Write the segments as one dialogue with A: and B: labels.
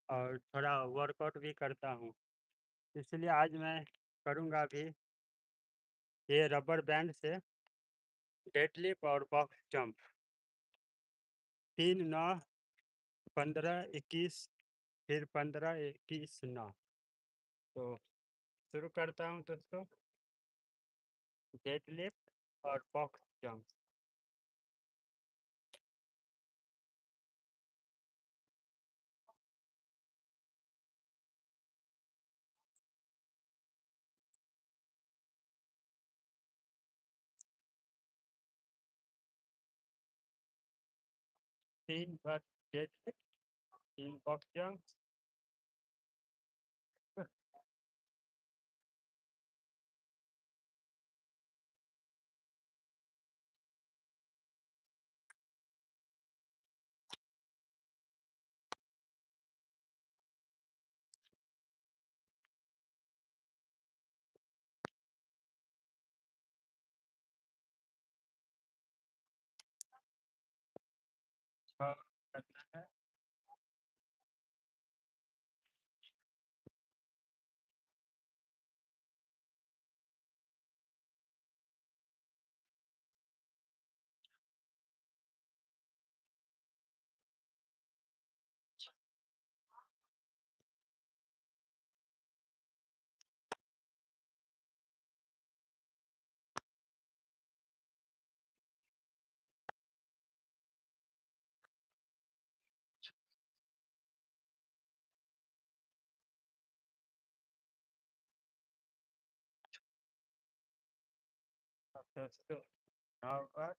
A: और थोड़ा वर्कआउट भी करता हूँ। इसलिए आज मैं करूँगा अभी ये रबर बैंड से डेडलिफ्ट और बॉक्स जंप 3, 9, 15, 21, फिर 15, 21, 9। तो शुरू करता हूँ दोस्तों, डेडलिफ्ट और बॉक्स जंप। तीन बार डेडलिफ्ट, 3 बॉक्स जंप। छः करना है। दोस्तों 9 बार।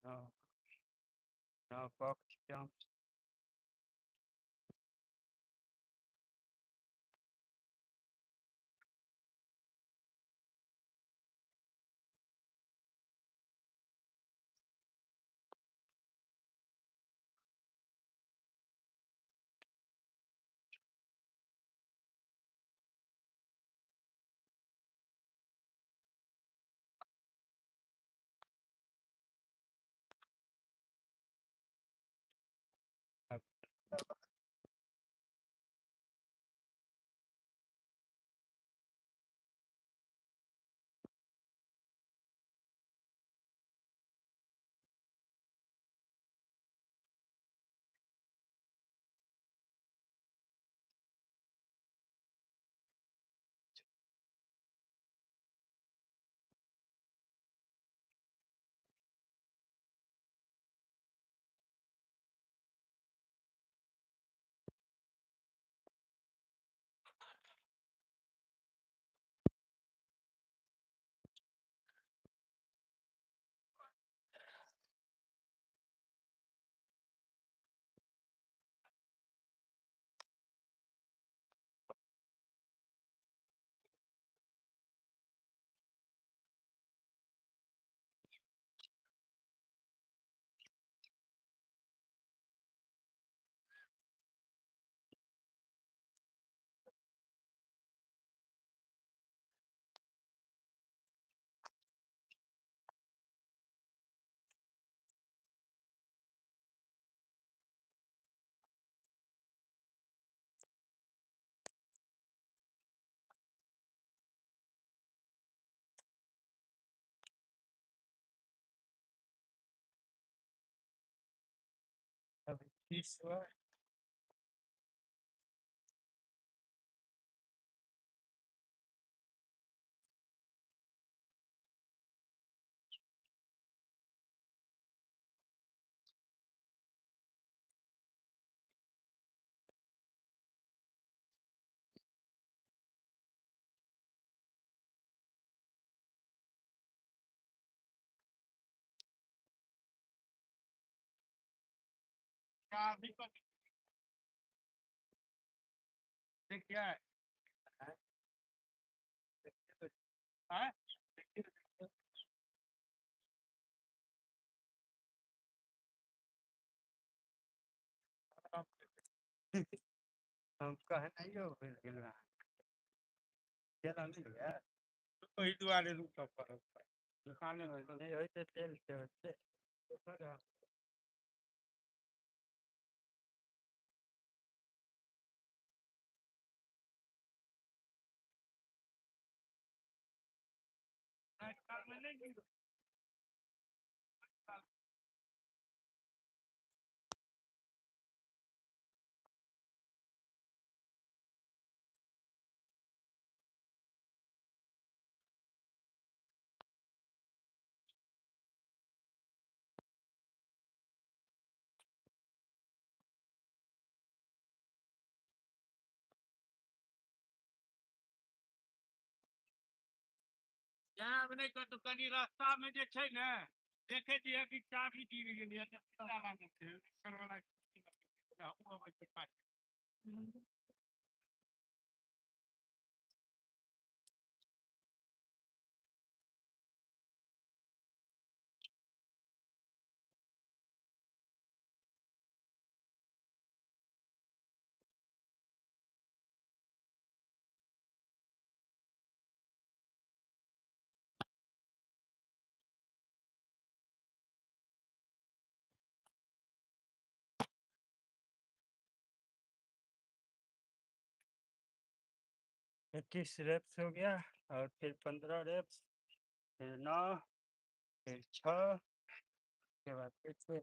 A: नौ 9 बॉक्स जंप। अब अब 21 बार। क्या है? हाँ? हम कहे नहीं हो फिर गिलवा तेल नहीं गया वही दुआरे रुक पर दुकाने में नहीं होते तेल से होते यहाँ नहीं कर तो कनी रास्ता में जे छै ने देखे छियै कि चाबी गिर गेलै तऽ पता लागै छै करवला हम अबै छै पास इक्कीस रेप्स हो गया और फिर 15 रेप्स फिर 9 फिर 6 के बाद फिर से